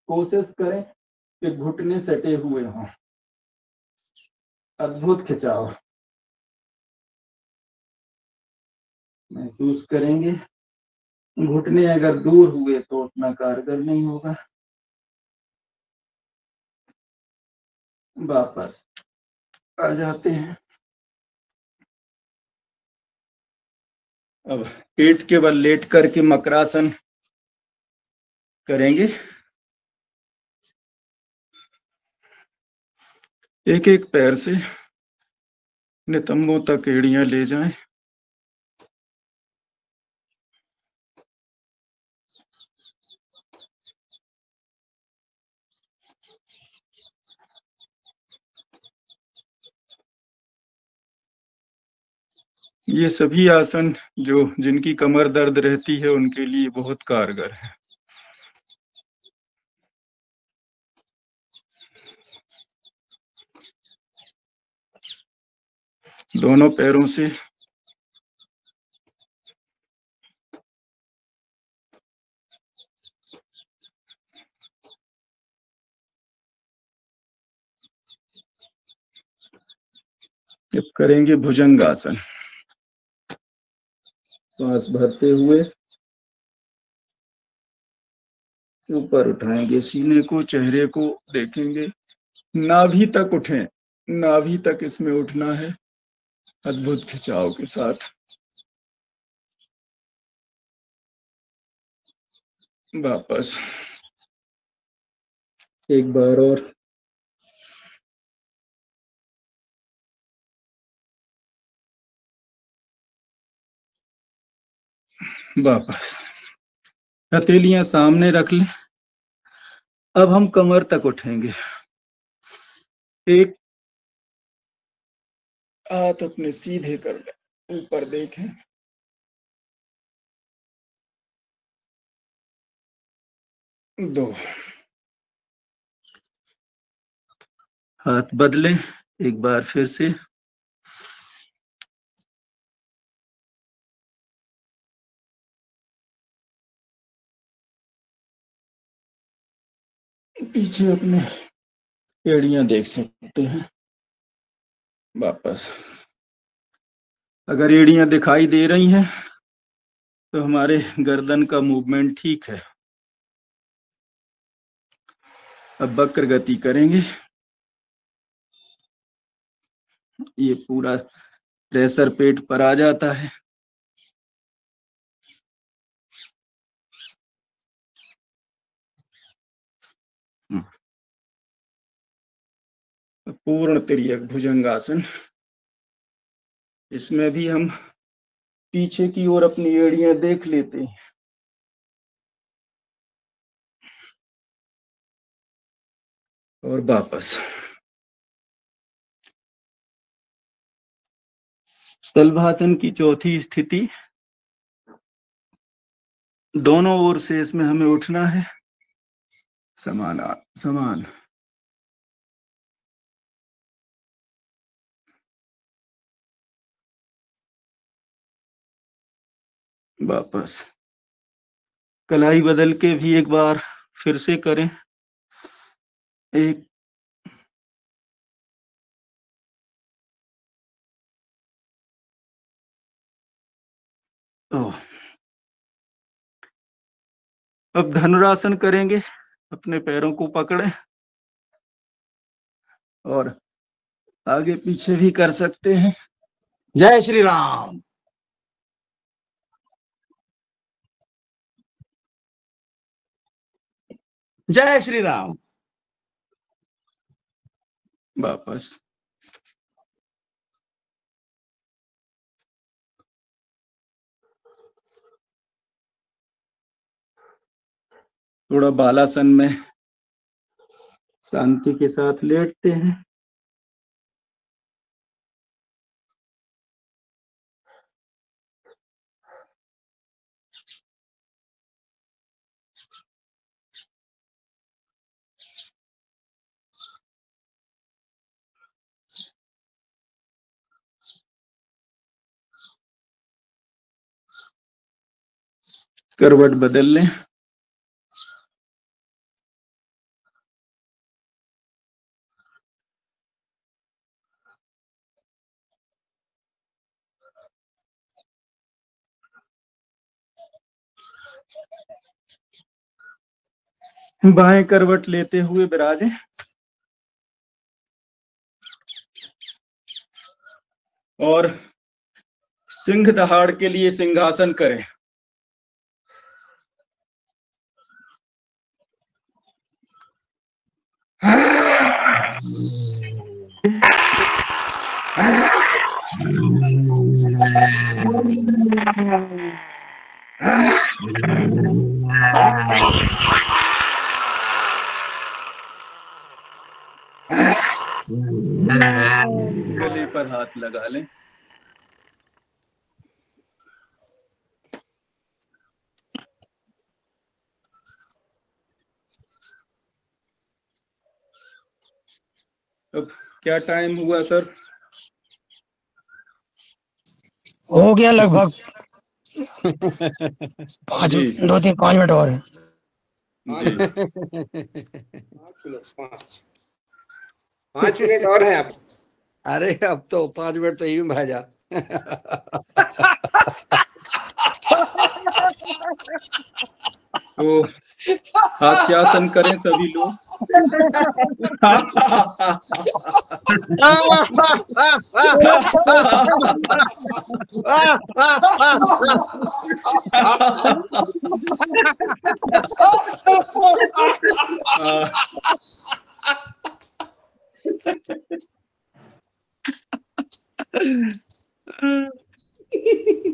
कोशिश करें कि घुटने सटे हुए हों। अद्भुत खिंचाव महसूस करेंगे। घुटने अगर दूर हुए तो उतना कारगर नहीं होगा। वापस आ जाते हैं। अब पेट के बल लेट करके मकरासन करेंगे। एक एक पैर से नितंबों तक एड़ियां ले जाएं। ये सभी आसन जो जिनकी कमर दर्द रहती है उनके लिए बहुत कारगर है। दोनों पैरों से जब करेंगे भुजंगासन, सांस भरते हुए ऊपर उठाएंगे, सीने को, चेहरे को देखेंगे, नाभि तक उठें, नाभि तक इसमें उठना है अद्भुत खिंचाव के साथ। वापस एक बार और वापस हथेलियां सामने रख लें। अब हम कमर तक उठेंगे। एक हाथ अपने सीधे कर लें, ऊपर देखें, दो हाथ बदलें एक बार फिर से। पीछे अपने एड़ियां देख सकते हैं। वापस अगर एड़ियां दिखाई दे रही हैं तो हमारे गर्दन का मूवमेंट ठीक है। अब वक्र गति करेंगे। ये पूरा प्रेशर पेट पर आ जाता है। पूर्ण तिर्यक भुजंगासन, इसमें भी हम पीछे की ओर अपनी एड़ियां देख लेते हैं। और वापस सलभासन की चौथी स्थिति। दोनों ओर से इसमें हमें उठना है, समान। वापस कलाई बदल के भी एक बार फिर से करें। एक, अब धनुरासन करेंगे। अपने पैरों को पकड़े और आगे पीछे भी कर सकते हैं।
जय श्री राम। जय श्री राम।
वापस थोड़ा बालासन में शांति के साथ लेटते हैं। करवट बदल लें। बाएं करवट लेते हुए विराजे। और सिंह दहाड़ के लिए सिंहासन करें। गले पर हाथ लगा लें। अब क्या टाइम हुआ सर?
हो गया लगभग 5 2-3-5 मिनट और है।
जी
5 मिनट और है आप।
अरे अब तो 5 मिनट तो यूं भाजा।
तो हास्यासन करें सभी लोग।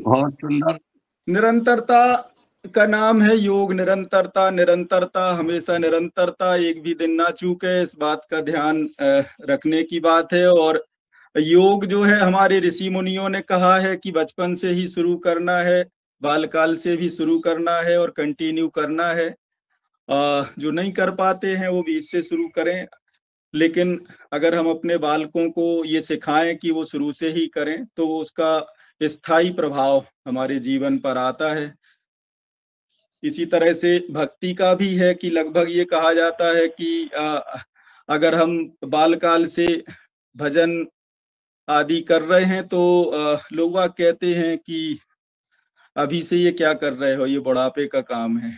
बहुत सुंदर।
निरंतरता का नाम है योग। निरंतरता हमेशा निरंतरता, एक भी दिन ना चूके, इस बात का ध्यान रखने की बात है। और योग जो है हमारे ऋषि मुनियों ने कहा है कि बचपन से ही शुरू करना है, बालकाल से भी शुरू करना है और कंटिन्यू करना है। जो नहीं कर पाते हैं वो भी इससे शुरू करें। लेकिन अगर हम अपने बालकों को ये सिखाएं कि वो शुरू से ही करें तो उसका स्थायी प्रभाव हमारे जीवन पर आता है। इसी तरह से भक्ति का भी है कि लगभग ये कहा जाता है कि अगर हम बालकाल से भजन आदि कर रहे हैं तो लोग कहते हैं कि अभी से ये क्या कर रहे हो, ये बुढ़ापे का काम है।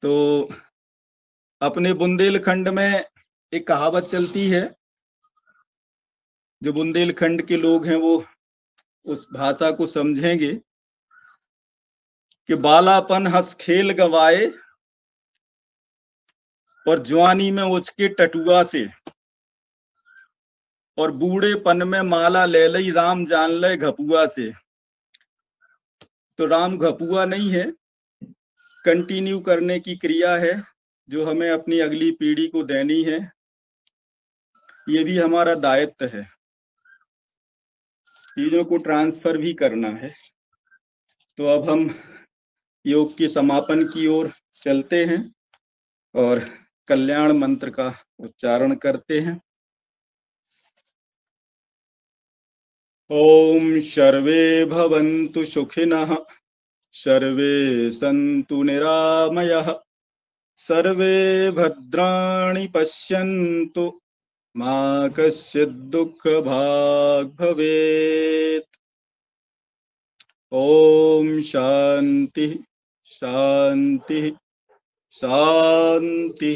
तो अपने बुंदेलखंड में एक कहावत चलती है, जो बुंदेलखंड के लोग हैं वो उस भाषा को समझेंगे कि बालापन हंस खेल गवाए और जवानी में उचके टटुआ से, और बूढ़ेपन में माला ले लई राम जान ले घपुआ से। तो राम घपुआ नहीं है, कंटिन्यू करने की क्रिया है जो हमें अपनी अगली पीढ़ी को देनी है। ये भी हमारा दायित्व है, चीजों को ट्रांसफर भी करना है। तो अब हम योग के समापन की ओर चलते हैं और कल्याण मंत्र का उच्चारण करते हैं। ओम सर्वे भवन्तु सुखिनः, सर्वे सन्तु निरामयः, सर्वे भद्राणि पश्यन्तु, मा कश्चित् दुःखभाग् भवेत्। ओम शांति शांति शांति।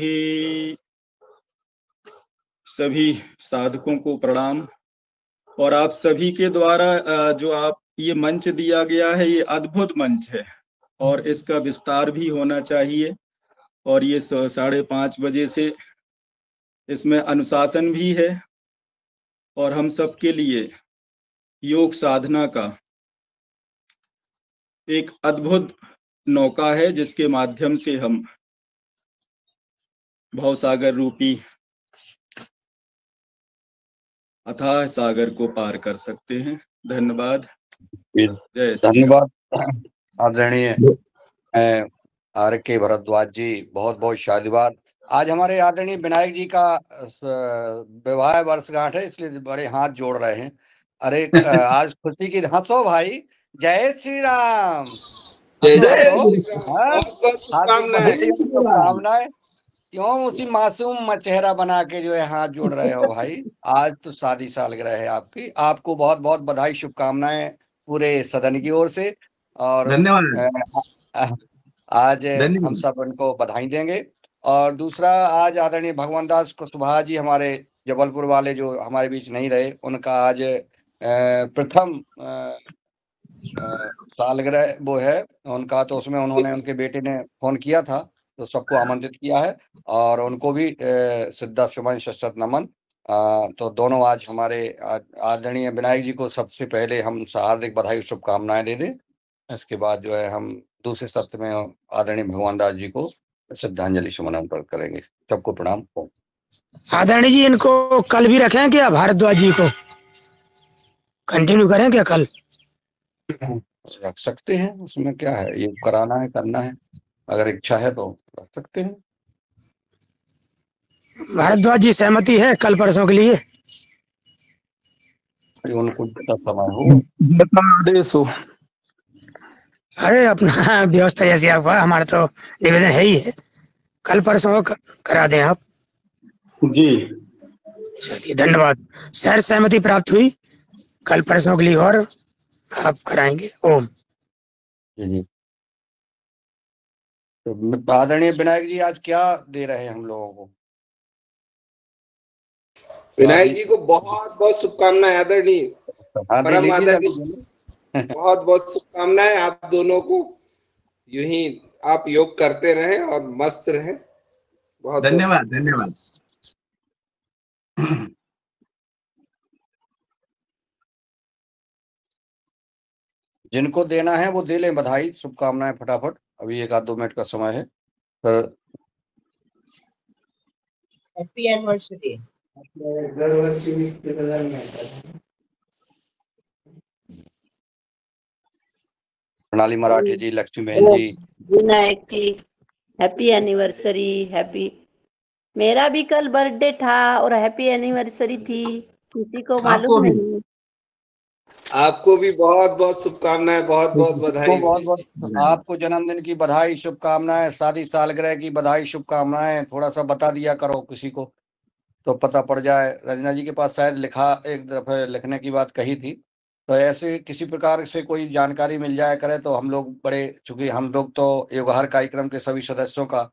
सभी साधकों को प्रणाम। और आप सभी के द्वारा जो आप ये मंच दिया गया है, ये अद्भुत मंच है और इसका विस्तार भी होना चाहिए। और ये 5:30 बजे से इसमें अनुशासन भी है और हम सबके लिए योग साधना का एक अद्भुत नौका है जिसके माध्यम से हम भवसागर रूपी अथाह सागर को पार कर सकते हैं। धन्यवाद। जय श्री राम।
धन्यवाद आदरणीय RK भरद्वाज जी, बहुत बहुत शादीवाद। आज हमारे आदरणीय विनायक जी का विवाह वर्षगांठ है, इसलिए बड़े हाथ जोड़ रहे हैं। अरे आज खुशी की, हंसो भाई। जय श्री राम। शुभकामनाएं। क्यों उसी मासूम चेहरा बना के जो है हाथ जोड़ रहे हो भाई? आज तो शादी सालगिरह है आपकी। आपको बहुत बहुत बधाई, शुभकामनाएं पूरे सदन की ओर से। और
धन्यवाद।
आज हम सब उनको बधाई देंगे। और दूसरा, आज आदरणीय भगवान दास कुशवाहा जी हमारे जबलपुर वाले जो हमारे बीच नहीं रहे, उनका आज प्रथम सालगिरह वो है उनका। तो उसमें उन्होंने, उनके बेटे ने फोन किया था, तो सबको आमंत्रित किया है और उनको भी सिद्धा सुमन शत नमन। तो दोनों आज हमारे आदरणीय विनायक जी को सबसे पहले हम हार्दिक बधाई शुभकामनाएं दे दें। इसके बाद जो है हम दूसरे सत्र में आदरणीय भगवान दास जी को श्रद्धांजलि सुमन अर्पित करेंगे। सबको प्रणाम।
आदरणीय जी, इनको कल भी रखें क्या? भारद्वाज जी को कंटिन्यू करें क्या कल?
रख सकते हैं, उसमें क्या है, ये कराना है, करना है, अगर इच्छा है तो रख सकते हैं।
भारद्वाज जी सहमति है कल परसों के लिए?
उनको समय हो,
आदेश हो।
अरे अपना व्यवस्था जैसी आप, हमारा तो निवेदन है ही है, कल परसों करा दें आप
जी।
चलिए, धन्यवाद। सर सहमति प्राप्त हुई, कल परसों के लिए और आप कराएंगे। ओम।
जी। तो आदरणीय विनायक जी आज क्या दे रहे हैं हम लोगों को?
विनायक जी को बहुत बहुत शुभकामनाएं आदरणीय, परम आदरणीय, बहुत बहुत शुभकामनाएं आप दोनों को। यूं ही आप योग करते रहें और मस्त रहें। बहुत
धन्यवाद। धन्यवाद।
जिनको देना है वो दे लें बधाई शुभकामनाएं फटाफट, अभी 1-2 मिनट का समय है। फिर
हैप्पी एनिवर्सरी।
प्रणाली मराठी जी, लक्ष्मी बहन जी,
विनायक जी हैप्पी एनिवर्सरी। हैप्पी, मेरा भी कल बर्थडे था और हैप्पी एनिवर्सरी थी, किसी को मालूम नहीं।
आपको भी बहुत बहुत शुभकामनाएं, बहुत बहुत बधाई।
बहुत बहुत आपको जन्मदिन की बधाई शुभकामनाएं, शादी सालगिरह की बधाई शुभकामनाएं। थोड़ा सा बता दिया करो किसी को तो पता पड़ जाए। रजना जी के पास शायद लिखा, एक दफे लिखने की बात कही थी, तो ऐसे किसी प्रकार से कोई जानकारी मिल जाया करे तो हम लोग बड़े, चूंकि हम लोग तो योगहर कार्यक्रम के सभी सदस्यों का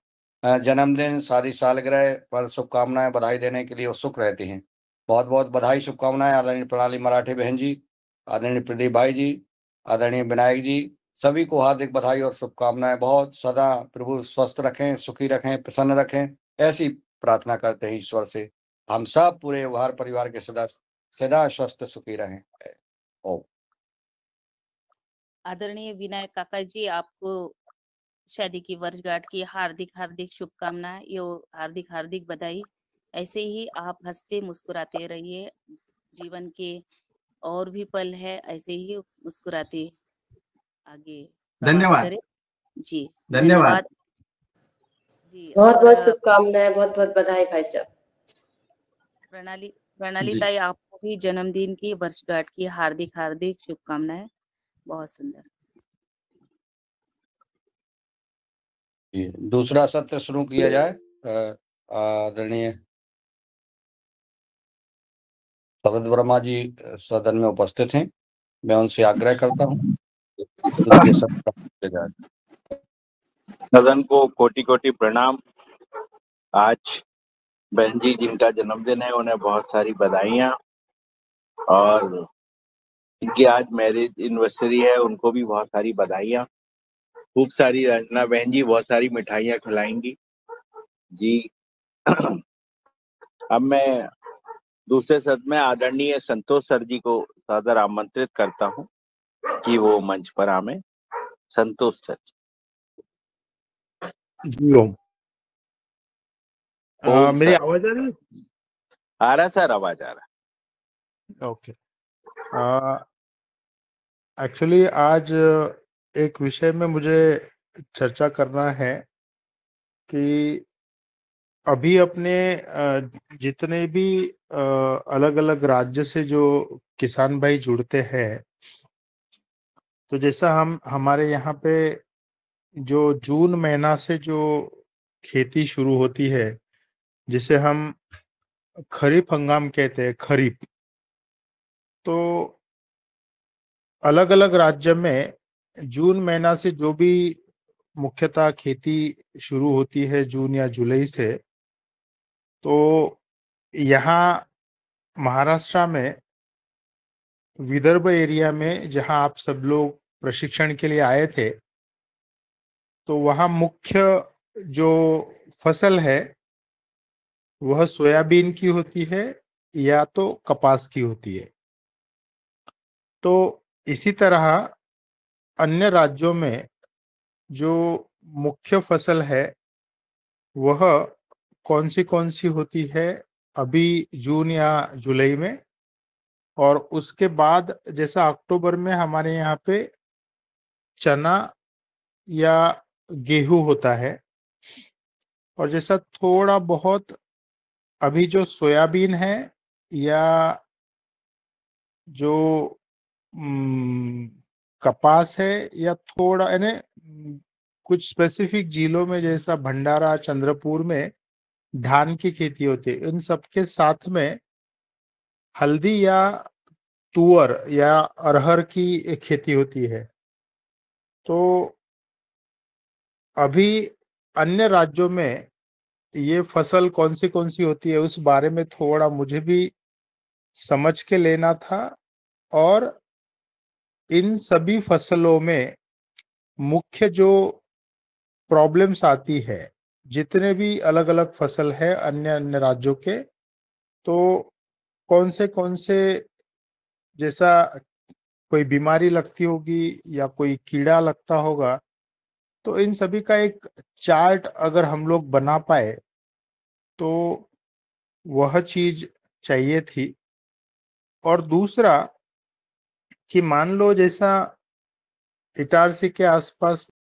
जन्मदिन, शादी सालगिरह पर शुभकामनाएं बधाई देने के लिए उत्सुक रहते हैं। बहुत बहुत बधाई शुभकामनाएं आदरणीय प्रणाली मराठी बहन जी, आदरणीय प्रदीप भाई जी, आदरणीय विनायक जी, सभी को हार्दिक बधाई और शुभकामनाएं। बहुत सदा प्रभु स्वस्थ रखें, सुखी रखें, प्रसन्न रखें, ऐसी प्रार्थना करते हैं ईश्वर से। हम सब पूरे व्यवहार परिवार के सदस्य सदा स्वस्थ सुखी रहें। ओम।
आदरणीय विनायक काका जी, आपको शादी की वर्षगांठ की हार्दिक हार्दिक शुभकामनाएं, यो हार्दिक हार्दिक बधाई। ऐसे ही आप हंसते मुस्कुराते रहिए, जीवन के और भी पल है, ऐसे ही मुस्कुराते आगे प्रवास
धन्यवाद।
करें जी।
धन्यवाद।
जी।
बहुत
और
बहुत शुभकामनाएं, बहुत बहुत बधाई भाई साहब।
प्रणाली ताई, आपको भी जन्मदिन की वर्षगांठ की हार्दिक हार्दिक शुभकामनाएं। बहुत सुंदर।
दूसरा सत्र शुरू किया जाए। आदरणीय शरद वर्मा जी सदन में उपस्थित हैं, मैं उनसे आग्रह करता हूं द्वितीय सत्र किया जाए।
सदन को कोटि कोटि प्रणाम। आज बहन जी जिनका जन्मदिन है उन्हें बहुत सारी बधाइयाँ, और इनकी आज मैरिज एनिवर्सरी है, उनको भी बहुत सारी बधाइयाँ। खूब सारी रंजना बहन जी बहुत सारी मिठाइयाँ खिलाएंगी जी। अब मैं दूसरे सत्र में आदरणीय संतोष सर जी को सादर आमंत्रित करता हूं कि वो मंच पर आवे। संतोष सर
जी। ओम। मेरी आवाज आ रही है?
आ रहा सर, आवाज आ रहा।
ओके। एक्चुअली आज एक विषय में मुझे चर्चा करना है कि अभी अपने जितने भी अलग अलग राज्य से जो किसान भाई जुड़ते हैं, तो जैसा हमारे यहाँ पे जो जून महीना से जो खेती शुरू होती है, जिसे हम खरीफ हंगाम कहते हैं, खरीफ, तो अलग अलग राज्य में जून महीना से जो भी मुख्यतः खेती शुरू होती है जून या जुलाई से, तो यहाँ महाराष्ट्र में विदर्भ एरिया में जहाँ आप सब लोग प्रशिक्षण के लिए आए थे, तो वहाँ मुख्य जो फसल है वह सोयाबीन की होती है या तो कपास की होती है। तो इसी तरह अन्य राज्यों में जो मुख्य फसल है वह कौन सी होती है अभी जून या जुलाई में, और उसके बाद जैसा अक्टूबर में हमारे यहाँ पे चना या गेहूं होता है, और जैसा थोड़ा बहुत अभी जो सोयाबीन है या जो कपास है, या थोड़ा यानी कुछ स्पेसिफिक जिलों में जैसा भंडारा चंद्रपुर में धान की खेती होती है, इन सबके साथ में हल्दी या तुअर या अरहर की खेती होती है। तो अभी अन्य राज्यों में ये फसल कौन सी होती है उस बारे में थोड़ा मुझे भी समझ के लेना था, और इन सभी फसलों में मुख्य जो प्रॉब्लम्स आती है, जितने भी अलग अलग फसल है अन्य अन्य राज्यों के, तो कौन से जैसा कोई बीमारी लगती होगी या कोई कीड़ा लगता होगा, तो इन सभी का एक चार्ट अगर हम लोग बना पाए तो वह चीज चाहिए थी। और दूसरा कि मान लो जैसा इटारसी के आसपास